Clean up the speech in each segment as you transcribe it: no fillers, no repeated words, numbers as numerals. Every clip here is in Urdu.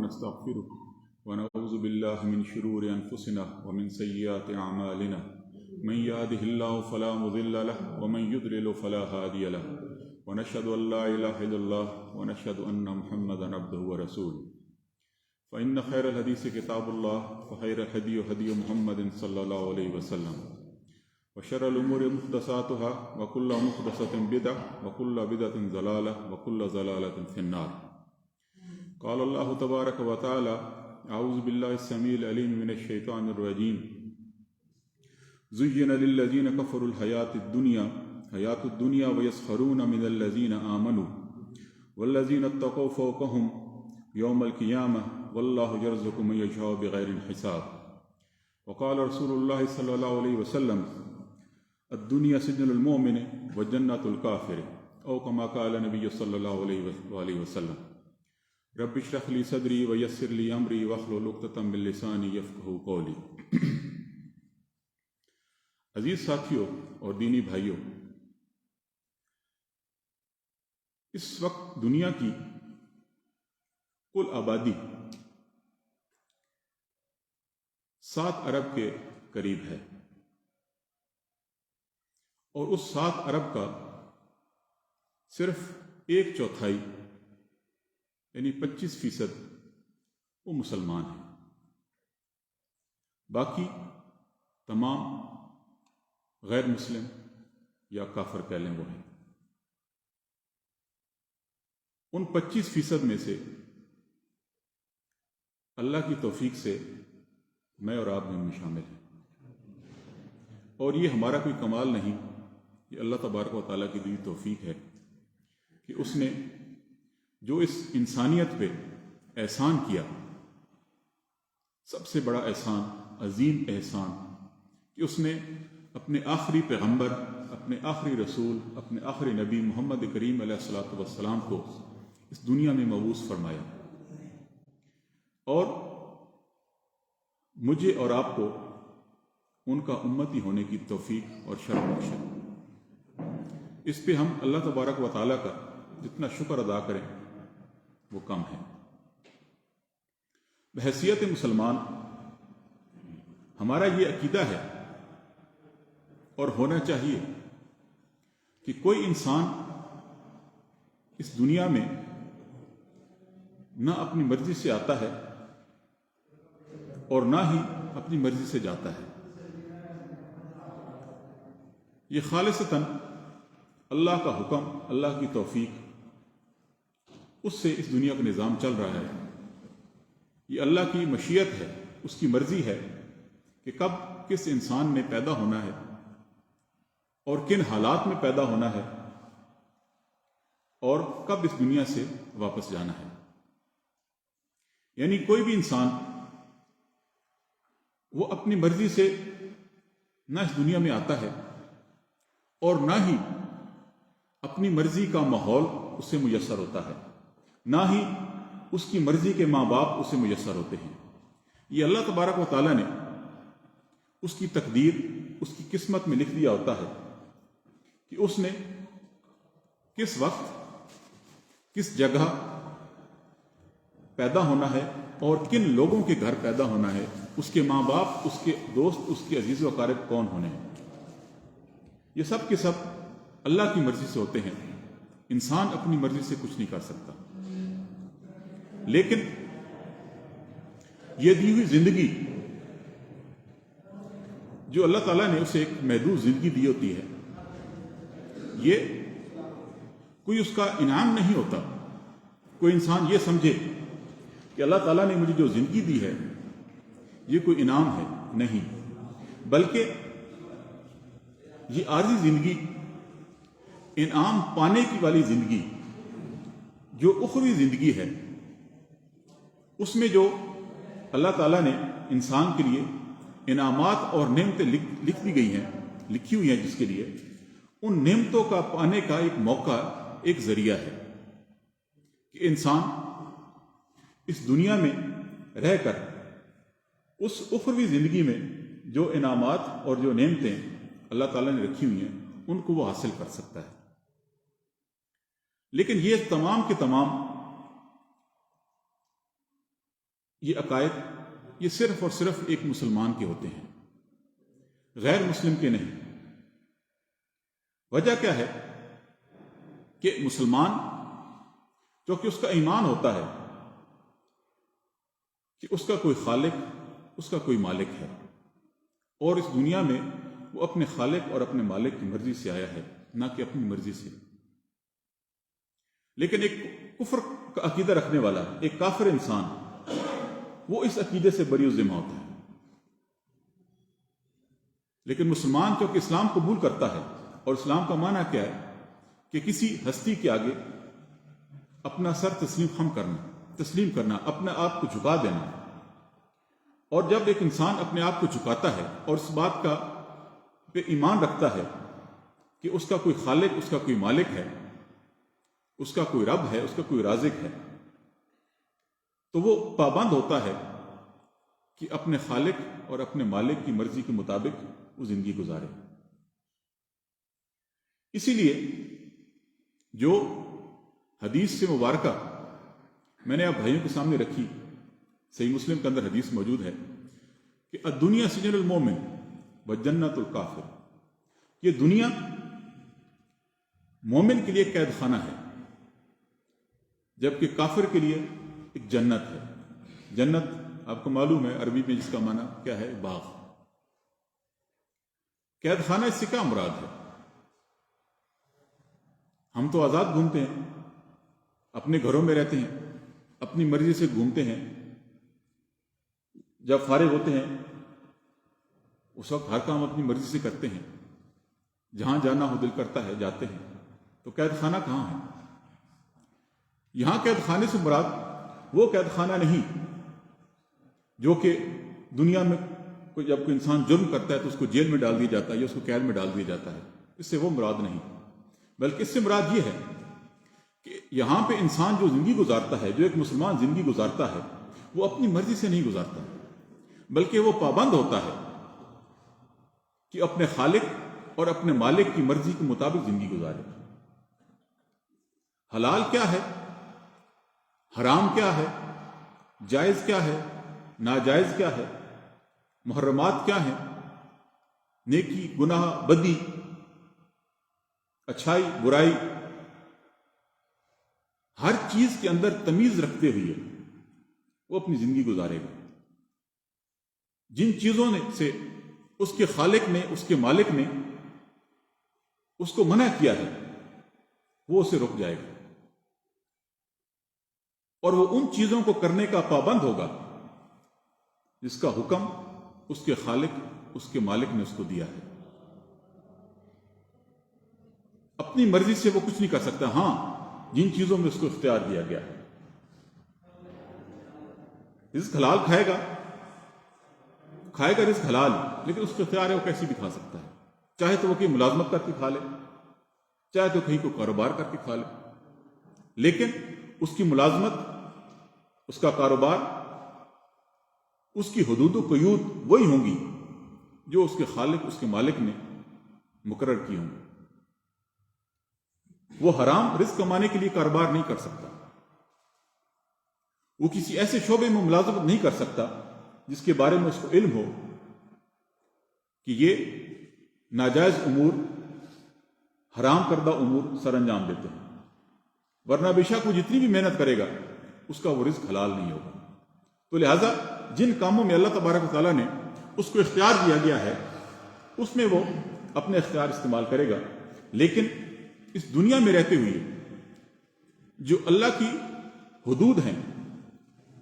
ونستغفره ونعوذ بالله من شرور أنفسنا ومن سيئات أعمالنا من يهده الله فلا مضل له ومن يضلل فلا هادي له ونشهد أن لا إله إلا الله ونشهد أن محمدا عبده ورسوله فإن خير الحديث كتاب الله وخير الهدي هدي محمد صلى الله عليه وسلم وشر الأمور محدثاتها وكل محدثة بدعة وكل بدعة ضلالة وكل ضلالة في النار. قال الله تبارك وتعالى: أعوذ بالله السميع العليم من الشيطان الرجيم. زين للذين كفروا حياة الدنيا ويسخرون من الذين آمنوا والذين اتقوا فوقهم يوم القيامة والله يرزق من يشاء بغير حساب. وقال رسول الله صلى الله عليه وسلم: الدنيا سجن المؤمن وجنة الكافر، أو كما قال النبي صلى الله عليه وسلم. رب اشرح لي صدري ويسر لي أمري واحلل عقدة من لساني يفقهوا قولي. عزیز ساتھیوں اور دینی بھائیوں، اس وقت دنیا کی کل آبادی 7 ارب کے قریب ہے، اور اس 7 ارب کا صرف 1/4 یعنی 25% وہ مسلمان ہیں، باقی تمام غیر مسلم یا کافر کہہ لیں وہ ہیں۔ ان 25% میں سے اللہ کی توفیق سے میں اور آپ بھی ان میں شامل ہیں، اور یہ ہمارا کوئی کمال نہیں، یہ اللہ تبارک و تعالیٰ کی دی توفیق ہے کہ اس نے جو اس انسانیت پہ احسان کیا، سب سے بڑا احسان، عظیم احسان، کہ اس نے اپنے آخری پیغمبر، اپنے آخری رسول، اپنے آخری نبی محمد کریم علیہ الصلوۃ والسلام کو اس دنیا میں مبعوث فرمایا، اور مجھے اور آپ کو ان کا امتی ہونے کی توفیق اور شرف بخشا۔ اس پہ ہم اللہ تبارک و تعالیٰ کا جتنا شکر ادا کریں وہ کم ہے۔ بحیثیت مسلمان ہمارا یہ عقیدہ ہے اور ہونا چاہیے کہ کوئی انسان اس دنیا میں نہ اپنی مرضی سے آتا ہے اور نہ ہی اپنی مرضی سے جاتا ہے۔ یہ خالصتاً اللہ کا حکم، اللہ کی توفیق، اس سے اس دنیا کا نظام چل رہا ہے۔ یہ اللہ کی مشیت ہے، اس کی مرضی ہے کہ کب کس انسان نے پیدا ہونا ہے اور کن حالات میں پیدا ہونا ہے اور کب اس دنیا سے واپس جانا ہے۔ یعنی کوئی بھی انسان وہ اپنی مرضی سے نہ اس دنیا میں آتا ہے اور نہ ہی اپنی مرضی کا ماحول اس سے میسر ہوتا ہے، نہ ہی اس کی مرضی کے ماں باپ اس سے میسر ہوتے ہیں۔ یہ اللہ تبارک و تعالیٰ نے اس کی تقدیر، اس کی قسمت میں لکھ دیا ہوتا ہے کہ اس نے کس وقت کس جگہ پیدا ہونا ہے اور کن لوگوں کے گھر پیدا ہونا ہے، اس کے ماں باپ، اس کے دوست، اس کے عزیز و اقارب کون ہونے ہیں۔ یہ سب کے سب اللہ کی مرضی سے ہوتے ہیں، انسان اپنی مرضی سے کچھ نہیں کر سکتا۔ لیکن یہ دی ہوئی زندگی جو اللہ تعالیٰ نے اسے ایک محدود زندگی دی ہوتی ہے، یہ کوئی اس کا انعام نہیں ہوتا۔ کوئی انسان یہ سمجھے کہ اللہ تعالیٰ نے مجھے جو زندگی دی ہے یہ کوئی انعام ہے، نہیں، بلکہ یہ عارضی زندگی، انعام پانے کی والی زندگی جو اخروی زندگی ہے، اس میں جو اللہ تعالیٰ نے انسان کے لیے انعامات اور نعمتیں لکھ دی گئی ہیں، لکھی ہوئی ہیں، جس کے لیے ان نعمتوں کا پانے کا ایک موقع، ایک ذریعہ ہے کہ انسان اس دنیا میں رہ کر اس اخروی زندگی میں جو انعامات اور جو نعمتیں اللہ تعالیٰ نے رکھی ہوئی ہیں ان کو وہ حاصل کر سکتا ہے۔ لیکن یہ تمام کے تمام یہ عقائد یہ صرف اور صرف ایک مسلمان کے ہوتے ہیں، غیر مسلم کے نہیں۔ وجہ کیا ہے کہ مسلمان چونکہ اس کا ایمان ہوتا ہے کہ اس کا کوئی خالق، اس کا کوئی مالک ہے، اور اس دنیا میں وہ اپنے خالق اور اپنے مالک کی مرضی سے آیا ہے، نہ کہ اپنی مرضی سے۔ لیکن ایک کفر کا عقیدہ رکھنے والا، ایک کافر انسان، وہ اس عقیدے سے بری ذمہ ہوتا ہے۔ لیکن مسلمان چونکہ اسلام قبول کرتا ہے، اور اسلام کا معنی کیا ہے کہ کسی ہستی کے آگے اپنا سر تسلیم کرنا، اپنے آپ کو جھکا دینا۔ اور جب ایک انسان اپنے آپ کو جھکاتا ہے اور اس بات کا پہ ایمان رکھتا ہے کہ اس کا کوئی خالق، اس کا کوئی مالک ہے، اس کا کوئی رب ہے، اس کا کوئی رازق ہے، تو وہ پابند ہوتا ہے کہ اپنے خالق اور اپنے مالک کی مرضی کے مطابق وہ زندگی گزارے۔ اسی لیے جو حدیث سے مبارکہ میں نے آپ بھائیوں کے سامنے رکھی، صحیح مسلم کے اندر حدیث موجود ہے کہ الدنیا سجن المومن وجنت الکافر، یہ دنیا مومن کے لیے قید خانہ ہے، جبکہ کافر کے لیے ایک جنت ہے۔ جنت آپ کو معلوم ہے عربی میں جس کا معنی کیا ہے؟ باغ۔ قید خانہ اس سے کیا مراد ہے؟ ہم تو آزاد گھومتے ہیں، اپنے گھروں میں رہتے ہیں، اپنی مرضی سے گھومتے ہیں، جب فارغ ہوتے ہیں اس وقت ہر کام اپنی مرضی سے کرتے ہیں، جہاں جانا ہو دل کرتا ہے جاتے ہیں۔ تو قید خانہ کہاں ہے؟ یہاں قید خانے سے مراد وہ قید خانہ نہیں جو کہ دنیا میں جب کوئی انسان جرم کرتا ہے تو اس کو جیل میں ڈال دیا جاتا ہے یا اس کو قید میں ڈال دیا جاتا ہے، اس سے وہ مراد نہیں، بلکہ اس سے مراد یہ ہے کہ یہاں پہ انسان جو زندگی گزارتا ہے، جو ایک مسلمان زندگی گزارتا ہے، وہ اپنی مرضی سے نہیں گزارتا، بلکہ وہ پابند ہوتا ہے کہ اپنے خالق اور اپنے مالک کی مرضی کے مطابق زندگی گزارے۔ حلال کیا ہے، حرام کیا ہے، جائز کیا ہے، ناجائز کیا ہے، محرمات کیا ہیں، نیکی، گناہ، بدی، اچھائی، برائی، ہر چیز کے اندر تمیز رکھتے ہوئے وہ اپنی زندگی گزارے گا۔ جن چیزوں سے اس کے خالق نے، اس کے مالک نے اس کو منع کیا ہے وہ اسے رک جائے گا، اور وہ ان چیزوں کو کرنے کا پابند ہوگا جس کا حکم اس کے خالق، اس کے مالک نے اس کو دیا ہے۔ اپنی مرضی سے وہ کچھ نہیں کر سکتا، ہاں جن چیزوں میں اس کو اختیار دیا گیا ہے۔ رزق حلال کھائے گا رزق حلال، لیکن اس کو اختیار ہے وہ کیسی بھی کھا سکتا ہے، چاہے تو وہ کوئی ملازمت کر کے کھا لے، چاہے تو کہیں کو کاروبار کر کے کھا لے، لیکن اس کی ملازمت، اس کا کاروبار، اس کی حدود و قیود وہی ہوں گی جو اس کے خالق، اس کے مالک نے مقرر کی ہوں گی۔ وہ حرام رزق کمانے کے لیے کاروبار نہیں کر سکتا، وہ کسی ایسے شعبے میں ملازمت نہیں کر سکتا جس کے بارے میں اس کو علم ہو کہ یہ ناجائز امور، حرام کردہ امور سر انجام دیتے ہیں، ورنہ بے شک وہ جتنی بھی محنت کرے گا اس کا وہ رزق حلال نہیں ہوگا۔ تو لہٰذا جن کاموں میں اللہ تبارک و تعالیٰ نے اس کو اختیار دیا گیا ہے اس میں وہ اپنے اختیار استعمال کرے گا، لیکن اس دنیا میں رہتے ہوئے جو اللہ کی حدود ہیں،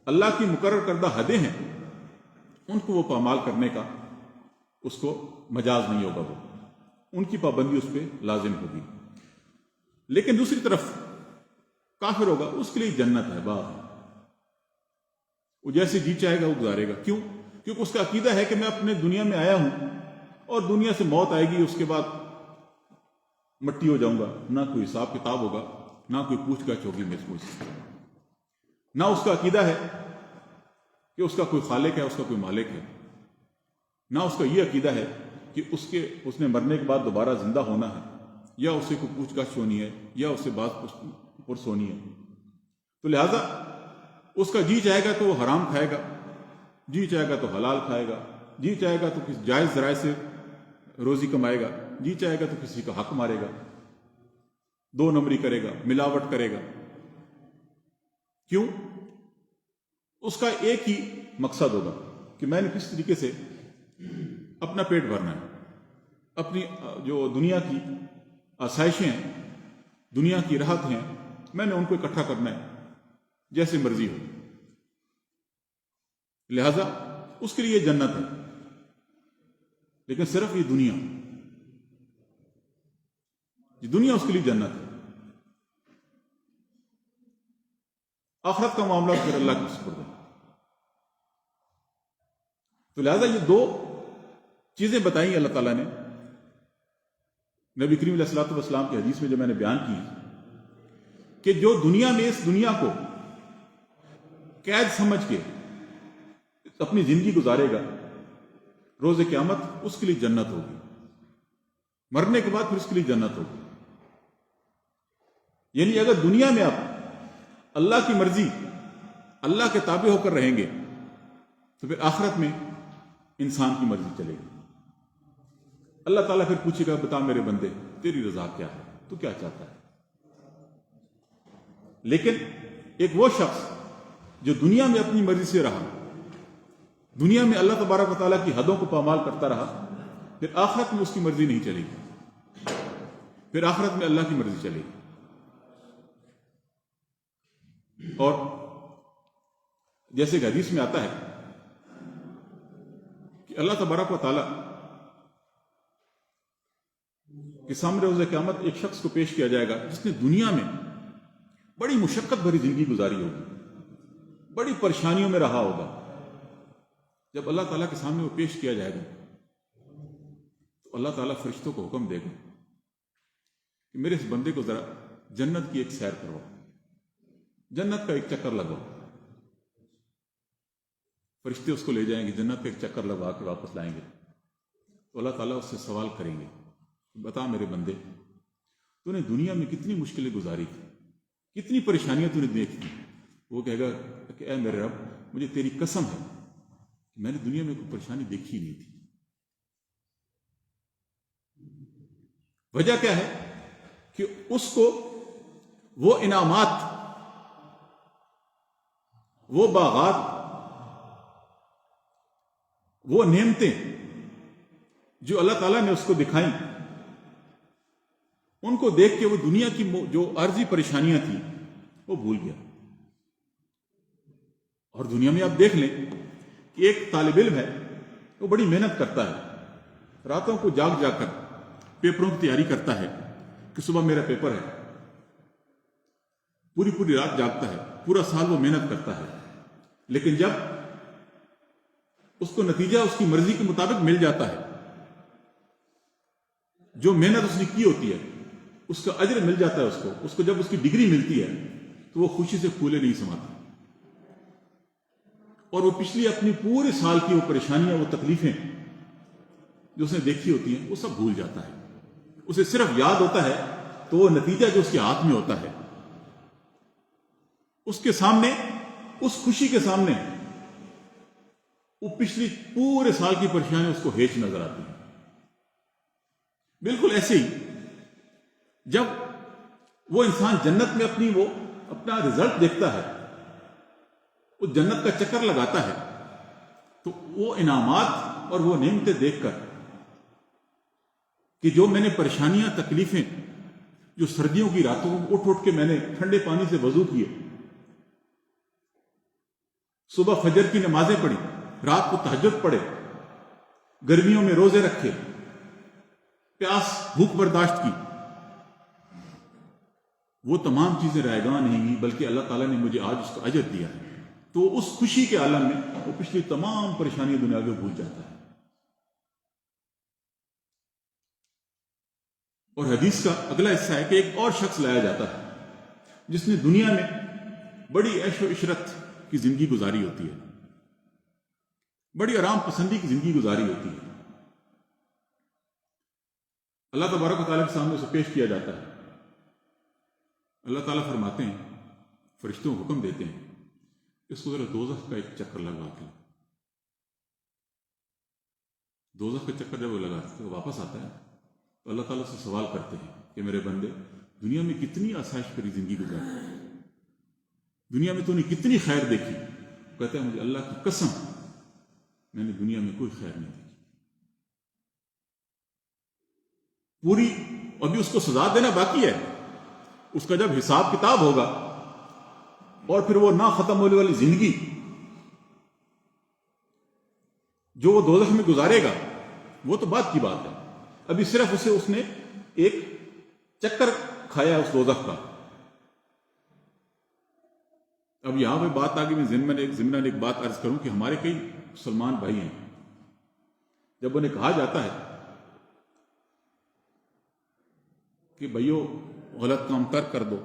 اللہ کی مقرر کردہ حدیں ہیں، ان کو وہ پامال کرنے کا اس کو مجاز نہیں ہوگا، وہ ان کی پابندی اس پہ لازم ہوگی۔ لیکن دوسری طرف کافر ہوگا، اس کے لیے جنت ہے، باغ ہے، وہ جیسے جی چاہے گا وہ گزارے گا۔ کیوں؟ کیونکہ اس کا عقیدہ ہے کہ میں اپنے دنیا میں آیا ہوں اور دنیا سے موت آئے گی، اس کے بعد مٹی ہو جاؤں گا، نہ کوئی حساب کتاب ہوگا، نہ کوئی پوچھ گچھ ہوگی مجھ سے۔ نہ اس کا عقیدہ ہے کہ اس کا کوئی خالق ہے، اس کا کوئی مالک ہے، نہ اس کا یہ عقیدہ ہے کہ اس نے مرنے کے بعد دوبارہ زندہ ہونا ہے، یا اسے کوئی پوچھ گچھ ہونی ہے، یا اسے بات پرس ہونی ہے۔ تو لہذا اس کا جی چاہے گا تو وہ حرام کھائے گا، جی چاہے گا تو حلال کھائے گا، جی چاہے گا تو کسی جائز ذرائع سے روزی کمائے گا، جی چاہے گا تو کسی کا حق مارے گا، دو نمبری کرے گا، ملاوٹ کرے گا۔ کیوں؟ اس کا ایک ہی مقصد ہوگا کہ میں نے کس طریقے سے اپنا پیٹ بھرنا ہے، اپنی جو دنیا کی آسائشیں ہیں، دنیا کی راحت ہیں، میں نے ان کو اکٹھا کرنا ہے جیسے مرضی ہو۔ لہذا اس کے لیے جنت ہے، لیکن صرف یہ دنیا اس کے لیے جنت ہے۔ آخرت کا معاملہ پھر اللہ کے سپرد ہے۔ تو لہذا یہ دو چیزیں بتائیں اللہ تعالیٰ نے نبی کریم علیہ الصلوۃ والسلام کی حدیث میں جو میں نے بیان کی، کہ جو دنیا میں اس دنیا کو قید سمجھ کے اپنی زندگی گزارے گا، روز قیامت اس کے لیے جنت ہوگی، مرنے کے بعد پھر اس کے لیے جنت ہوگی۔ یعنی اگر دنیا میں آپ اللہ کی مرضی، اللہ کے تابع ہو کر رہیں گے تو پھر آخرت میں انسان کی مرضی چلے گی۔ اللہ تعالیٰ پھر پوچھے گا، بتا میرے بندے تیری رضا کیا ہے، تو کیا چاہتا ہے؟ لیکن ایک وہ شخص جو دنیا میں اپنی مرضی سے رہا، دنیا میں اللہ تبارک و تعالیٰ کی حدوں کو پامال کرتا رہا، پھر آخرت میں اس کی مرضی نہیں چلے گی، پھر آخرت میں اللہ کی مرضی چلے گی۔ اور جیسے کہ حدیث میں آتا ہے کہ اللہ تبارک و تعالیٰ کے سامنے روز قیامت ایک شخص کو پیش کیا جائے گا جس نے دنیا میں بڑی مشقت بھری زندگی گزاری ہوگی، بڑی پریشانیوں میں رہا ہوگا۔ جب اللہ تعالیٰ کے سامنے وہ پیش کیا جائے گا تو اللہ تعالیٰ فرشتوں کو حکم دے گا کہ میرے اس بندے کو ذرا جنت کی ایک سیر کرو، جنت کا ایک چکر لگاؤ۔ فرشتے اس کو لے جائیں گے، جنت کا ایک چکر لگا کے واپس لائیں گے تو اللہ تعالیٰ اس سے سوال کریں گے، بتا میرے بندے تو نے دنیا میں کتنی مشکلیں گزاری تھی، کتنی پریشانیاں تو نے دیکھی تھی۔ وہ کہے گا کہ اے میرے رب، مجھے تیری قسم ہے کہ میں نے دنیا میں کوئی پریشانی دیکھی نہیں تھی۔ وجہ کیا ہے کہ اس کو وہ انعامات، وہ باغات، وہ نعمتیں جو اللہ تعالیٰ نے اس کو دکھائیں، ان کو دیکھ کے وہ دنیا کی جو عارضی پریشانیاں تھیں وہ بھول گیا۔ اور دنیا میں آپ دیکھ لیں کہ ایک طالب علم ہے، وہ بڑی محنت کرتا ہے، راتوں کو جاگ جا کر پیپروں کی تیاری کرتا ہے کہ صبح میرا پیپر ہے، پوری رات جاگتا ہے، پورا سال وہ محنت کرتا ہے، لیکن جب اس کو نتیجہ اس کی مرضی کے مطابق مل جاتا ہے، جو محنت اس نے کی ہوتی ہے اس کا اجر مل جاتا ہے اس کو جب اس کی ڈگری ملتی ہے تو وہ خوشی سے پھولے نہیں سماتا، اور وہ پچھلی اپنی پورے سال کی وہ پریشانیاں، وہ تکلیفیں جو اس نے دیکھی ہوتی ہیں وہ سب بھول جاتا ہے۔ اسے صرف یاد ہوتا ہے تو وہ نتیجہ جو اس کے ہاتھ میں ہوتا ہے، اس کے سامنے، اس خوشی کے سامنے وہ پچھلی پورے سال کی پریشانیاں اس کو ہیچ نظر آتی ہیں۔ بالکل ایسے ہی جب وہ انسان جنت میں اپنا رزلٹ دیکھتا ہے، وہ جنت کا چکر لگاتا ہے، تو وہ انعامات اور وہ نعمتیں دیکھ کر کہ جو میں نے پریشانیاں، تکلیفیں، جو سردیوں کی راتوں کو اٹھ کے میں نے ٹھنڈے پانی سے وضو کیے، صبح فجر کی نمازیں پڑھی، رات کو تہجد پڑھے، گرمیوں میں روزے رکھے، پیاس بھوک برداشت کی، وہ تمام چیزیں رائے گاں نہیں ہیں، بلکہ اللہ تعالیٰ نے مجھے آج اس کا اجر دیا ہے، تو اس خوشی کے عالم میں وہ پچھلی تمام پریشانیاں دنیا کو بھول جاتا ہے۔ اور حدیث کا اگلا حصہ ہے کہ ایک اور شخص لایا جاتا ہے جس نے دنیا میں بڑی عیش و عشرت کی زندگی گزاری ہوتی ہے، بڑی آرام پسندی کی زندگی گزاری ہوتی ہے۔ اللہ تبارک و تعالیٰ کے سامنے اسے پیش کیا جاتا ہے، اللہ تعالیٰ فرماتے ہیں، فرشتوں کو حکم دیتے ہیں، اس کو ذرا دوزخ کا ایک چکر لگا کے، دوزخ کا چکر جب وہ لگاتے واپس آتا ہے تو اللہ تعالیٰ سے سوال کرتے ہیں کہ میرے بندے دنیا میں کتنی آسائش کری زندگی گزاری، دنیا میں تو نے کتنی خیر دیکھی؟ کہتا ہے مجھے اللہ کی قسم میں نے دنیا میں کوئی خیر نہیں دیکھی پوری، ابھی اس کو سزا دینا باقی ہے، اس کا جب حساب کتاب ہوگا اور پھر وہ نہ ختم ہونے والی زندگی جو وہ دوزخ میں گزارے گا وہ تو بات کی بات ہے، ابھی صرف اس نے ایک چکر کھایا اس دوزخ کا۔ اب یہاں پہ بات آگے میں ضمن ایک بات عرض کروں کہ ہمارے کئی مسلمان بھائی ہیں، جب انہیں کہا جاتا ہے کہ بھائیو غلط کام ترک کر دو،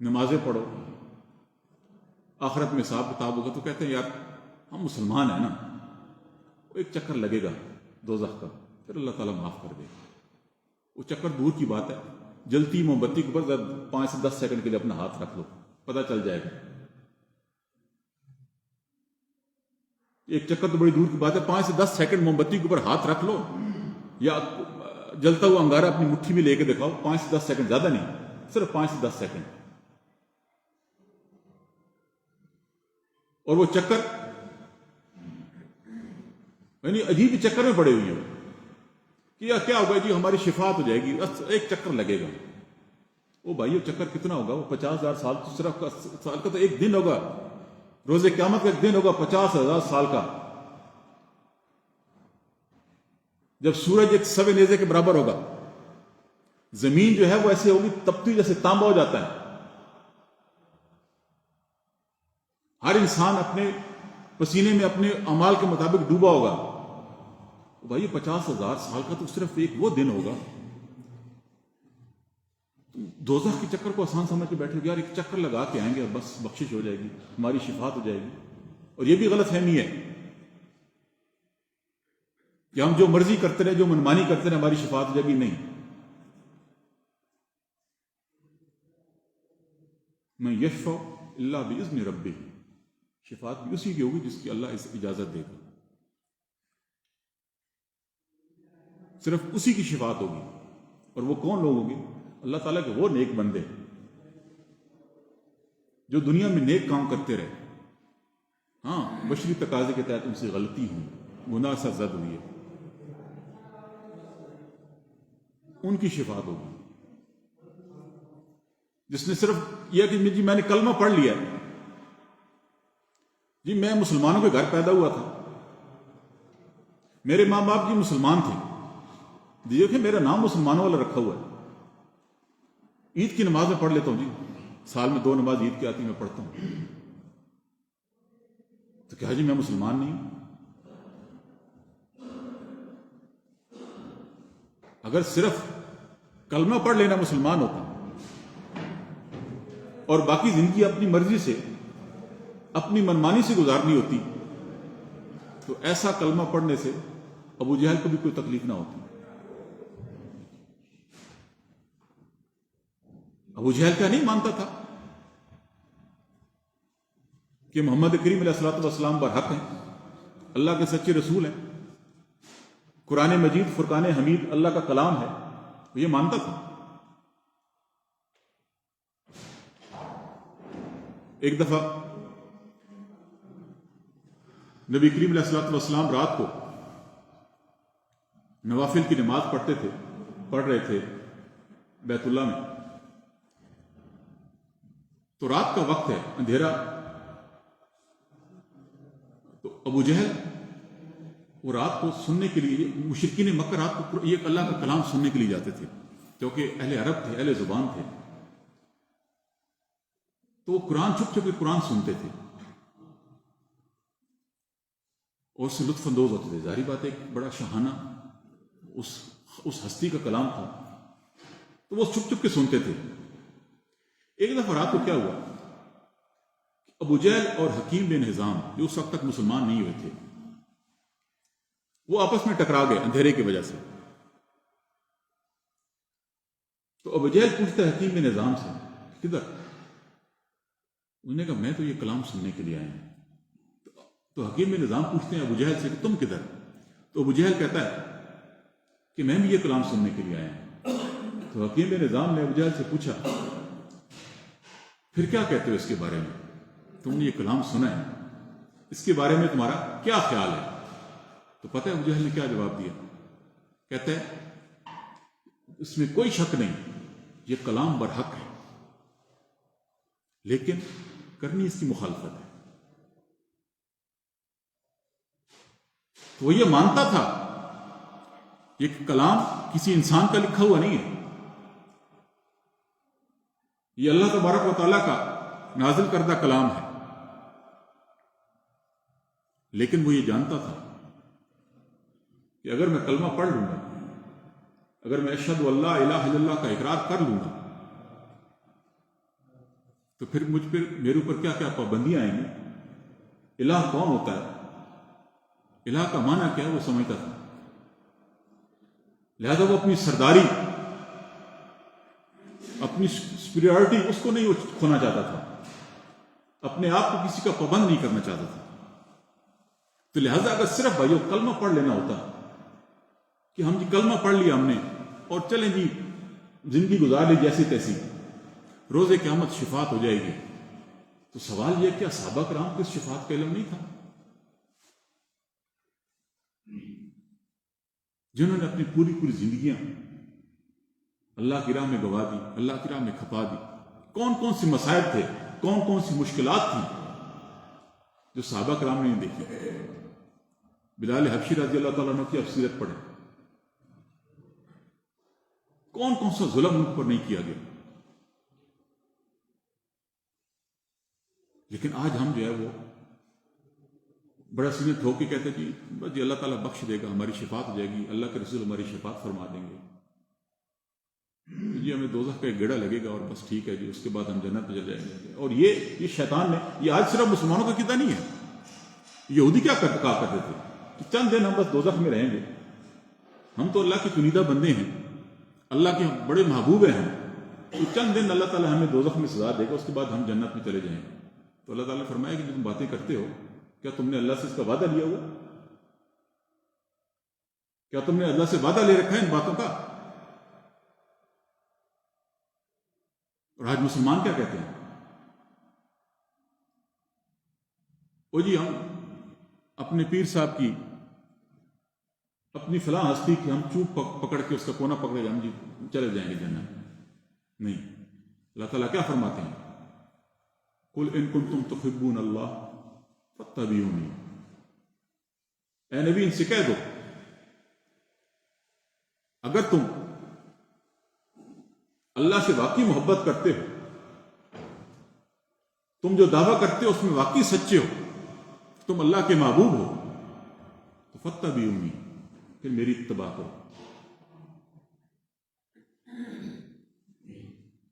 نمازیں پڑھو، آخرت میں حساب کتاب ہوگا، تو کہتے ہیں یار ہم مسلمان ہیں نا، ایک چکر لگے گا دوزخ کا پھر اللہ تعالیٰ معاف کر دے گا، وہ چکر دور کی بات ہے، جلتی موم بتی کے اوپر 5 سے 10 سیکنڈ کے لیے اپنا ہاتھ رکھ لو، پتہ چل جائے گا۔ ایک چکر تو بڑی دور کی بات ہے، 5 سے 10 سیکنڈ موم بتی کے اوپر ہاتھ رکھ لو، یا جلتا ہوا انگارہ اپنی مٹھی میں لے کے دکھاؤ، 5 سے 10 سیکنڈ، زیادہ نہیں، صرف 5 سے 10 سیکنڈ، اور وہ چکر یعنی عجیب ہی چکر میں پڑے ہوئے ہیں کہ یا کیا ہوگا جی ہماری شفاعت ہو جائے گی، ایک چکر لگے گا۔ وہ بھائیو چکر کتنا ہوگا؟ وہ 50,000 سال، صرف سال کا تو ایک دن ہوگا، روز قیامت کا ایک دن ہوگا 50,000 سال کا، جب سورج ایک سوے نیزے کے برابر ہوگا، زمین جو ہے وہ ایسے ہوگی تپتی جیسے تانبا ہو جاتا ہے، ہر انسان اپنے پسینے میں اپنے اعمال کے مطابق ڈوبا ہوگا۔ بھائی 50,000 سال کا تو صرف ایک وہ دن ہوگا، دوزخ کے چکر کو آسان سمجھ کے بیٹھے گا، یار ایک چکر لگا کے آئیں گے اور بس بخشش ہو جائے گی، ہماری شفاعت ہو جائے گی۔ اور یہ بھی غلط فہمی ہے کہ ہم جو مرضی کرتے رہے، جو منمانی کرتے رہے، ہماری شفاعت ہو جائے گی، نہیں۔ میں یشفع الا باذن ربہ، شفاعت بھی اسی کی ہوگی جس کی اللہ اس اجازت دے گا، صرف اسی کی شفاعت ہوگی۔ اور وہ کون لوگ ہوں گے؟ اللہ تعالیٰ کے وہ نیک بندے جو دنیا میں نیک کام کرتے رہے، ہاں بشری تقاضے کے تحت ان سے غلطی ہوئی، گناہ سے زد ہوئی ہے، ان کی شفاعت ہوگی۔ جس نے صرف یہ کہ جی میں نے کلمہ پڑھ لیا، جی میں مسلمانوں کے گھر پیدا ہوا تھا، میرے ماں باپ جی مسلمان تھے، دیکھیں میرا نام مسلمانوں والا رکھا ہوا ہے، عید کی نماز میں پڑھ لیتا ہوں، جی سال میں 2 نماز عید کی آتی میں پڑھتا ہوں، تو کیا جی میں مسلمان نہیں ہوں؟ اگر صرف کلمہ پڑھ لینا مسلمان ہوتا اور باقی زندگی اپنی مرضی سے اپنی منمانی سے گزارنی ہوتی تو ایسا کلمہ پڑھنے سے ابو جہل کو بھی کوئی تکلیف نہ ہوتی۔ ابو جہل کیا نہیں مانتا تھا کہ محمد کریم علیہ الصلوۃ والسلام برحق ہیں، اللہ کے سچے رسول ہیں، قرآن مجید فرقان حمید اللہ کا کلام ہے، وہ یہ مانتا تھا۔ ایک دفعہ نبی کریم علیہ الصلوۃ والسلام رات کو نوافل کی نماز پڑھ رہے تھے بیت اللہ میں، تو رات کا وقت ہے، اندھیرا، تو ابو جہل وہ رات کو سننے کے لیے، مشرکین مکہ رات کو یہ اللہ کا کلام سننے کے لیے جاتے تھے کیونکہ اہل عرب تھے، اہل زبان تھے، تو وہ قرآن چھپ چھپ کے قرآن سنتے تھے اور اس سے لطف اندوز ہوتے تھے۔ ظاہری بات ہے ایک بڑا شاہانہ اس ہستی کا کلام تھا، تو وہ چھپ چھپ کے سنتے تھے۔ ایک دفعہ رات کو کیا ہوا، ابو جہل اور حکیم بن حزام جو اس وقت تک مسلمان نہیں ہوئے تھے، وہ آپس میں ٹکرا گئے اندھیرے کی وجہ سے۔ تو ابو جہل پوچھتا ہے حکیم بن حزام سے، کدھر؟ انہوں نے کہا میں تو یہ کلام سننے کے لیے آیا ہوں. تو حکیم نظام پوچھتے ہیں ابو جہل سے کہ تم کدھر؟ تو ابو جہل کہتا ہے کہ میں بھی یہ کلام سننے کے لیے آیا ہوں. تو حکیم نظام نے ابو جہل سے پوچھا پھر کیا کہتے ہو اس کے بارے میں؟ تم نے یہ کلام سنا ہے, اس کے بارے میں تمہارا کیا خیال ہے؟ تو پتہ ہے ابو جہل نے کیا جواب دیا؟ کہتا ہے اس میں کوئی شک نہیں, یہ کلام برحق ہے, لیکن کرنی اس کی مخالفت ہے. تو وہ یہ مانتا تھا یہ کلام کسی انسان کا لکھا ہوا نہیں ہے, یہ اللہ تبارک و تعالیٰ کا نازل کردہ کلام ہے. لیکن وہ یہ جانتا تھا کہ اگر میں کلمہ پڑھ لوں گا, اگر میں اشہد اللہ الہ الا اللہ کا اقرار کر لوں گا, تو پھر مجھ پہ میرے اوپر کیا کیا پابندیاں آئیں گی. الہ کون ہوتا ہے, الہ کا معنی کیا ہے وہ سمجھتا تھا. لہذا وہ اپنی سرداری, اپنی سپیریورٹی اس کو نہیں کھونا چاہتا تھا, اپنے آپ کو کسی کا پابند نہیں کرنا چاہتا تھا. تو لہذا اگر صرف بھائیو کلمہ پڑھ لینا ہوتا کہ ہم جی کلمہ پڑھ لیا ہم نے اور چلیں جی زندگی گزار لی جیسی تیسی, روز قیامت شفاعت ہو جائے گی, تو سوال یہ کیا صحابہ کرام کو اس شفاعت کا علم نہیں تھا؟ جنہوں نے اپنی پوری زندگیاں اللہ کی راہ میں گوا دی, اللہ کی راہ میں کھپا دی. کون کون سی مسائل تھے, کون کون سی مشکلات تھیں جو صحابہ کرام نے نہیں دیکھی. بلال حبشی رضی اللہ تعالیٰ عنہ کی اب سیرت پڑھیں, کون کون سا ظلم ان پر نہیں کیا گیا. لیکن آج ہم جو ہے وہ بڑا سینے ہو کے کہتے جی بس جی اللہ تعالیٰ بخش دے گا, ہماری شفاعت ہو جائے گی, اللہ کے رسول ہماری شفاعت فرما دیں گے, جی ہمیں دوزخ کا ایک گیڑا لگے گا اور بس ٹھیک ہے جی, اس کے بعد ہم جنت میں چل جائیں گے. اور یہ شیطان نے, یہ آج صرف مسلمانوں کا قیدا نہیں ہے. یہودی کیا کہا کرتے تھے کہ چند دن ہم بس دوزخ میں رہیں گے, ہم تو اللہ کے چنیدہ بندے ہیں, اللہ کے بڑے محبوب ہیں ہم, تو چند دن اللہ تعالیٰ ہمیں دوزخ میں سزا دے گا, اس کے بعد ہم جنت میں چلے جائیں گے. تو اللہ تعالیٰ نے فرمایا کہ جو تم باتیں کرتے ہو, کیا تم نے اللہ سے اس کا وعدہ لیا ہوا؟ کیا تم نے اللہ سے وعدہ لے رکھا ہے ان باتوں کا؟ اور آج مسلمان کیا کہتے ہیں, او جی ہم اپنے پیر صاحب کی, اپنی فلاں ہستی کی ہم چوب پکڑ کے اس کا کونا پکڑے ہم جی چلے جائیں گے جنت. نہیں, اللہ تعالیٰ کیا فرماتے ہیں, قل ان کنتم تحبون اللہ فاتبعونی. اے نبی ان سے کہہ دو اگر تم اللہ سے واقعی محبت کرتے ہو, تم جو دعویٰ کرتے ہو اس میں واقعی سچے ہو, تم اللہ کے محبوب ہو, تو فاتبعونی, پھر میری اتباع کرو.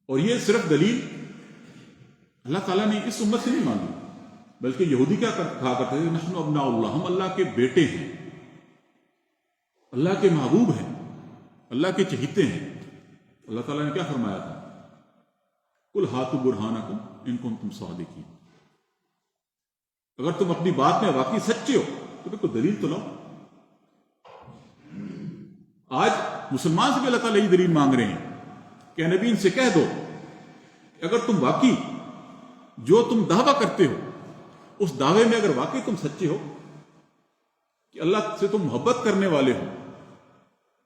اور یہ صرف دلیل اللہ تعالیٰ نے اس امت سے نہیں مانگی, بلکہ یہودی کیا کہا کرتے تھے, نحن ابناء اللہ, ہم اللہ کے بیٹے ہیں, اللہ کے محبوب ہیں, اللہ کے چہیتے ہیں. اللہ تعالیٰ نے کیا فرمایا تھا, قل ہاتوا برہانکم ان کنتم صادقین. اگر تم اپنی بات میں واقعی سچے ہو تو کوئی دلیل تو لاؤ. آج مسلمان سے بھی اللہ تعالیٰ یہ دلیل مانگ رہے ہیں کہ نبی ان سے کہہ دو اگر تم واقعی جو تم دعویٰ کرتے ہو اس دعوے میں اگر واقعی تم سچے ہو کہ اللہ سے تم محبت کرنے والے ہو,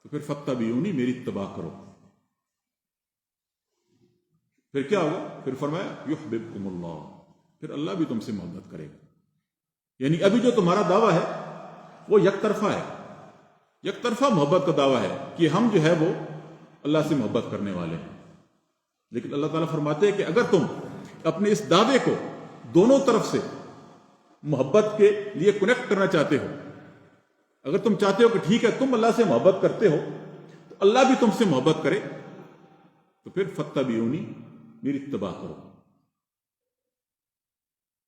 تو پھر فاتبعونی, میری اتباع کرو. پھر کیا ہوگا, پھر فرمایا یحببکم اللہ, پھر اللہ بھی تم سے محبت کرے گا. یعنی ابھی جو تمہارا دعویٰ ہے وہ یک طرفہ ہے, یک طرفہ محبت کا دعویٰ ہے کہ ہم جو ہے وہ اللہ سے محبت کرنے والے ہیں. لیکن اللہ تعالیٰ فرماتے ہیں کہ اگر تم اپنے اس دعوے کو دونوں طرف سے محبت کے لیے کنیکٹ کرنا چاہتے ہو, اگر تم چاہتے ہو کہ ٹھیک ہے تم اللہ سے محبت کرتے ہو تو اللہ بھی تم سے محبت کرے, تو پھر فاتبعونی, میری اتباع کرو.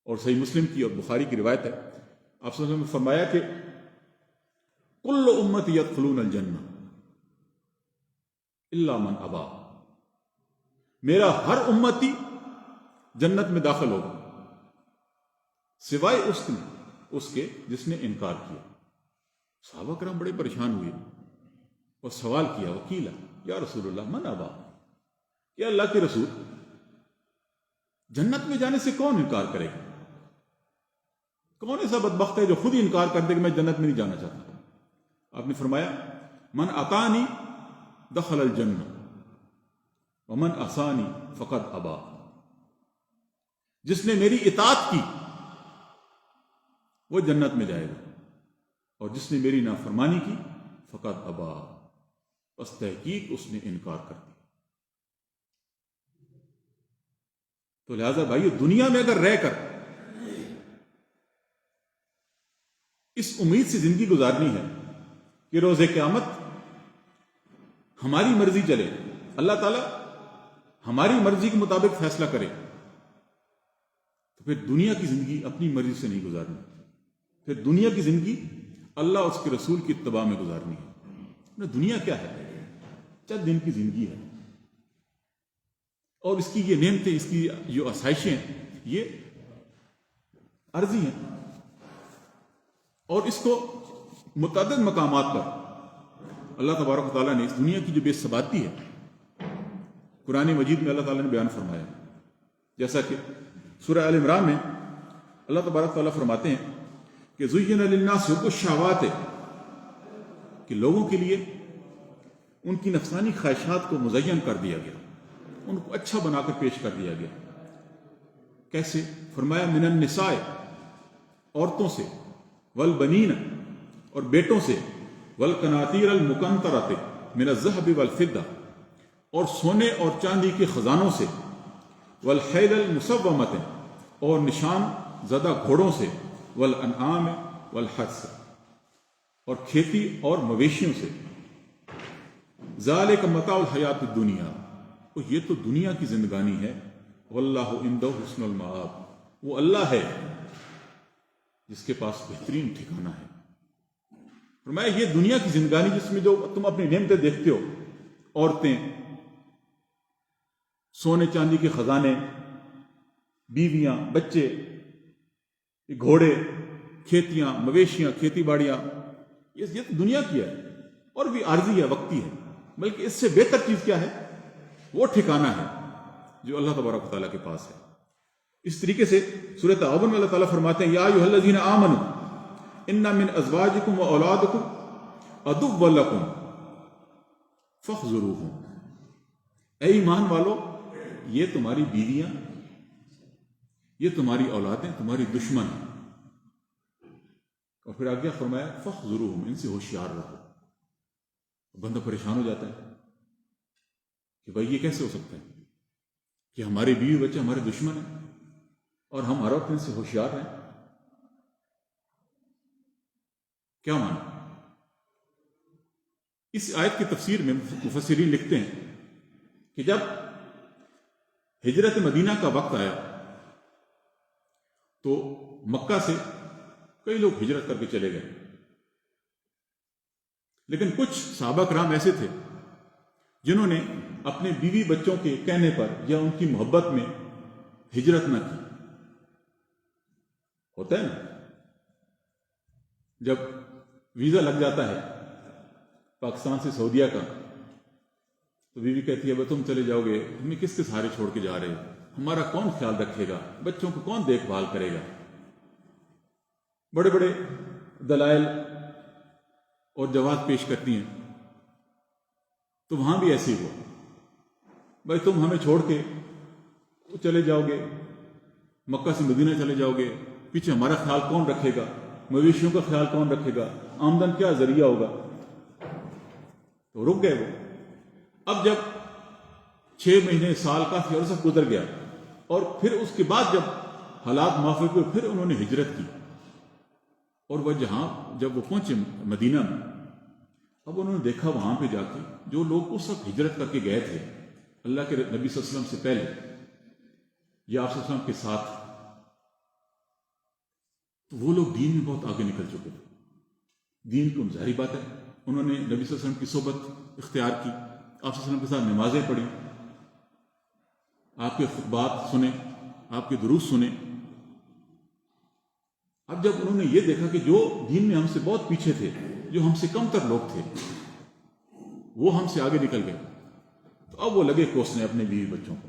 اور صحیح مسلم کی اور بخاری کی روایت ہے, آپ صلی اللہ علیہ وسلم نے فرمایا کہ کل امتی یدخلون الجنہ الا من ابا, میرا ہر امتی جنت میں داخل ہوگا سوائے اس کے جس نے انکار کیا۔ صحابہ کرام بڑے پریشان ہوئے اور سوال کیا، وکیلا یا رسول اللہ من ابا، یا اللہ کے رسول جنت میں جانے سے کون انکار کرے گا؟ کون ایسا بدبخت ہے جو خود ہی انکار کر دے کہ میں جنت میں نہیں جانا چاہتا؟ آپ نے فرمایا من اطانی دخل الجنہ ومن عصانی فقد ابا، جس نے میری اطاعت کی وہ جنت میں جائے گا، اور جس نے میری نافرمانی کی فقد ابا، بس تحقیق اس نے انکار کر دیا۔ تو لہذا بھائی دنیا میں اگر رہ کر اس امید سے زندگی گزارنی ہے کہ روز قیامت ہماری مرضی چلے، اللہ تعالیٰ ہماری مرضی کے مطابق فیصلہ کرے، تو پھر دنیا کی زندگی اپنی مرضی سے نہیں گزارنی، پھر دنیا کی زندگی اللہ اور اس کے رسول کی اتباع میں گزارنی ہے۔ دنیا کیا ہے؟ چند دن کی زندگی ہے، اور اس کی یہ نعمتیں، اس کی جو آسائشیں ہیں، یہ عرضی ہیں، اور اس کو متعدد مقامات پر اللہ تبارک و تعالیٰ نے اس دنیا کی جو بے ثباتی ہے قرآن مجید میں اللہ تعالیٰ نے بیان فرمایا، جیسا کہ سورہ آل عمران میں اللہ تبارک و تعالیٰ فرماتے ہیں کہ زُيِّنَ لِلنَّاسِ حُبُّ الشَّهَوَاتِ، کہ لوگوں کے لیے ان کی نفسانی خواہشات کو مزین کر دیا گیا، ان کو اچھا بنا کر پیش کر دیا گیا۔ کیسے؟ فرمایا من النساء، عورتوں سے، والبنین، اور بیٹوں سے، والقناطیر المقنطرۃ من الذهب والفضہ، اور سونے اور چاندی کے خزانوں سے، والخیل المسومۃ، اور نشان زدہ گھوڑوں سے، والانعام والحرث، اور کھیتی اور مویشیوں سے۔ ذالک متاع الحیات الدنیا، وہ یہ تو دنیا کی زندگانی ہے، واللہ عندہ حسن المآب، وہ اللہ ہے جس کے پاس بہترین ٹھکانہ ہے۔ فرمایا یہ دنیا کی زندگانی جس میں جو تم اپنی نعمتیں دیکھتے ہو، عورتیں، سونے چاندی کے خزانے، بیویاں، بچے، گھوڑے، کھیتیاں، مویشیاں، کھیتی باڑیاں، یہ تو دنیا کی ہے، اور بھی عارضی ہے، وقتی ہے، بلکہ اس سے بہتر چیز کیا ہے؟ وہ ٹھکانہ ہے جو اللہ تبارک و تعالیٰ کے پاس ہے۔ اس طریقے سے سورۃ تغابن میں اللہ تعالیٰ فرماتے ہیں یا ایھا الذین آمنوا ان من ازواجکم واولادکم عدو لکم فاحذروہم، اے ایمان والو یہ تمہاری بیویاں، یہ تمہاری اولادیں تمہاری دشمن ہیں، اور پھر آگے فرمایا فاحذروہم، ان سے ہوشیار رہو۔ بندہ پریشان ہو جاتا ہے کہ بھائی یہ کیسے ہو سکتا ہے کہ ہمارے بیوی بچے ہمارے دشمن ہیں اور ہم ہر وقت ان سے ہوشیار ہیں؟ کیا مانا؟ اس آیت کی تفسیر میں مفسرین لکھتے ہیں کہ جب ہجرت مدینہ کا وقت آیا تو مکہ سے کئی لوگ ہجرت کر کے چلے گئے، لیکن کچھ صحابہ کرام ایسے تھے جنہوں نے اپنے بیوی بچوں کے کہنے پر یا ان کی محبت میں ہجرت نہ کی۔ ہوتا ہے نا، جب ویزا لگ جاتا ہے پاکستان سے سعودیہ کا تو بیوی کہتی ہے وہ تم چلے جاؤ گے، ہمیں کس کے سہارے چھوڑ کے جا رہے ہو، ہمارا کون خیال رکھے گا، بچوں کو کون دیکھ بھال کرے گا؟ بڑے بڑے دلائل اور جواز پیش کرتی ہیں۔ تو وہاں بھی ایسے ہی ہوا، بھائی تم ہمیں چھوڑ کے چلے جاؤ گے، مکہ سے مدینہ چلے جاؤ گے، پیچھے ہمارا خیال کون رکھے گا، مویشیوں کا خیال کون رکھے گا، آمدن کیا ذریعہ ہوگا؟ تو رک گئے وہ۔ اب جب 6 مہینے سال کافی عرصہ گزر گیا، اور پھر اس کے بعد جب حالات موافق ہوئے پھر انہوں نے ہجرت کی، اور وہ جب وہ پہنچے مدینہ میں، اب انہوں نے دیکھا وہاں پہ جا کے جو لوگ اس وقت ہجرت کر کے گئے تھے اللہ کے نبی صلی اللہ علیہ وسلم سے پہلے یا آپ صلی اللہ علیہ وسلم کے ساتھ، تو وہ لوگ دین میں بہت آگے نکل چکے تھے۔ دین کو ظاہری بات ہے انہوں نے نبی صلی اللہ علیہ وسلم کی صحبت اختیار کی، آپ صلی اللہ علیہ وسلم کے ساتھ نمازیں پڑھی، آپ کے خطبات سنے، آپ کے دروس سنے، اب جب انہوں نے یہ دیکھا کہ جو دین میں ہم سے بہت پیچھے تھے، جو ہم سے کم تر لوگ تھے، وہ ہم سے آگے نکل گئے، تو اب وہ لگے کوسنے اپنے بیوی بچوں کو۔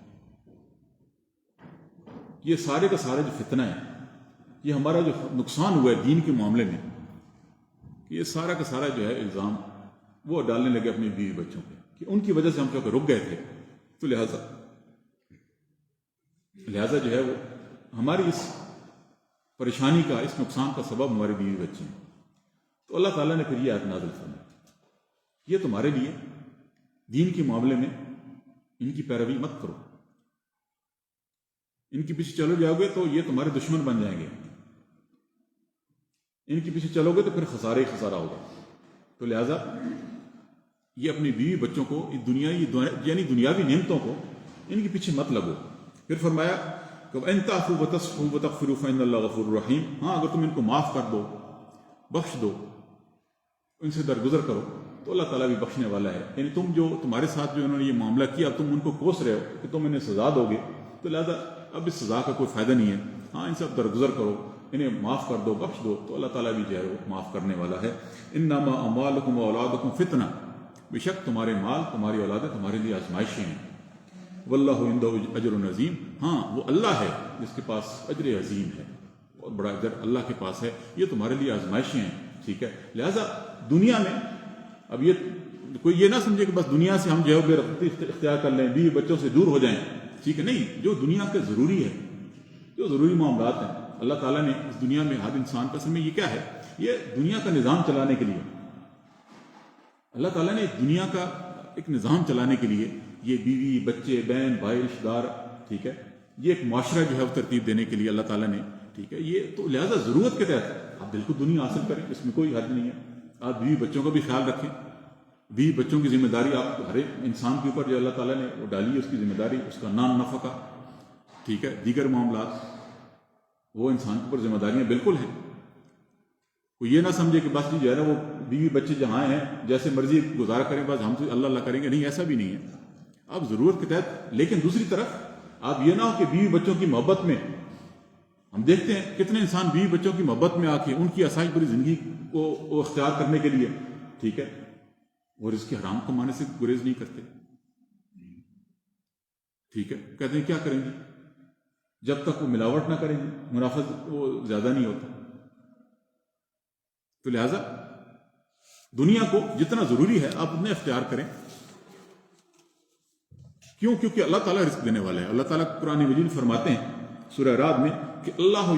یہ سارے کا سارا جو فتنہ ہے، یہ ہمارا جو نقصان ہوا ہے دین کے معاملے میں، یہ سارا کا سارا جو ہے الزام وہ ڈالنے لگے اپنے بیوی بچوں پہ کہ ان کی وجہ سے ہم چونکہ رک گئے تھے، تو لہذا جو ہے وہ ہماری اس پریشانی کا، اس نقصان کا سبب ہمارے بیوی بچے ہیں۔ تو اللہ تعالیٰ نے پھر یہ آیت نازل فرمائی، یہ تمہارے لیے دین کے معاملے میں ان کی پیروی مت کرو، ان کے پیچھے چلو جاؤ گے تو یہ تمہارے دشمن بن جائیں گے، ان کے پیچھے چلو گے تو پھر خسارے ہی خسارہ ہوگا۔ تو لہذا یہ اپنی بیوی بچوں کو یعنی دنیاوی نعمتوں کو ان کے پیچھے مت لگو۔ پھر فرمایا کہ ان تعفوا وتصفحوا وتغفروا فإن اللہ غفور رحیم، ہاں اگر تم ان کو معاف کر دو، بخش دو، ان سے درگزر کرو تو اللہ تعالیٰ بھی بخشنے والا ہے۔ یعنی تمہارے ساتھ جو انہوں نے یہ معاملہ کیا، اب تم ان کو کوس رہے ہو کہ تم انہیں سزا دو گے، تو لہذا اب اس سزا کا کوئی فائدہ نہیں ہے، ہاں ان سے اب درگزر کرو، انہیں معاف کر دو، بخش دو، تو اللہ تعالیٰ بھی جو ہے وہ معاف کرنے والا ہے۔ انما اموالکم واولادکم فتنہ، بے شک تمہارے مال، تمہاری اولادیں تمہارے لیے آزمائشیں ہیں۔ واللہ عندہ اجر عظیم، ہاں وہ اللہ ہے جس کے پاس اجر عظیم ہے، بہت بڑا اجر اللہ کے پاس ہے، یہ تمہارے لیے آزمائشیں ہیں، ٹھیک ہے۔ لہذا دنیا میں اب یہ کوئی یہ نہ سمجھے کہ بس دنیا سے ہم جو ہے بے رغبتی اختیار کر لیں، بیوی بچوں سے دور ہو جائیں، ٹھیک ہے، نہیں، جو دنیا کے ضروری ہے، جو ضروری معاملات ہیں، اللہ تعالیٰ نے اس دنیا میں ہر انسان کا اصل میں یہ کیا ہے، یہ دنیا کا نظام چلانے کے لیے، اللہ تعالیٰ نے دنیا کا ایک نظام چلانے کے لیے یہ بیوی بچے بہن بھائی رشتہ دار، ٹھیک ہے، یہ ایک معاشرہ جو ہے وہ ترتیب دینے کے لیے اللہ تعالیٰ نے، ٹھیک ہے، یہ تو لہذا ضرورت کے تحت آپ بالکل دنیا حاصل کریں، اس میں کوئی حد نہیں ہے۔ آپ بیوی بچوں کا بھی خیال رکھیں، بیوی بچوں کی ذمہ داری آپ ہر ایک انسان کے اوپر جو اللہ تعالیٰ نے وہ ڈالی ہے، اس کی ذمہ داری، اس کا نان نفقہ، ٹھیک ہے، دیگر معاملات وہ انسان کے اوپر ذمہ داریاں بالکل ہیں۔ کوئی یہ نہ سمجھے کہ بس جو ہے نا وہ بیوی بچے جہاں ہیں جیسے مرضی گزارا کریں، بس ہم تو اللہ اللہ کریں گے، نہیں، ایسا بھی نہیں ہے، آپ ضرورت کے تحت۔ لیکن دوسری طرف آپ یہ نہ ہو کہ بیوی بچوں کی محبت میں، ہم دیکھتے ہیں کتنے انسان بیوی بچوں کی محبت میں آ کے ان کی آسائش بری زندگی کو اختیار کرنے کے لیے، ٹھیک ہے، اور اس کے حرام کمانے سے گریز نہیں کرتے، ٹھیک ہے، کہتے ہیں کیا کریں گے جب تک وہ ملاوٹ نہ کریں گے، منافع وہ زیادہ نہیں ہوتا۔ تو لہذا دنیا کو جتنا ضروری ہے آپ اتنے اختیار کریں، کیوں؟ کیونکہ اللہ تعالیٰ رزق دینے والا ہے۔ اللہ تعالیٰ قرآن مجید فرماتے ہیں سورہ رعد میں کہ اللہ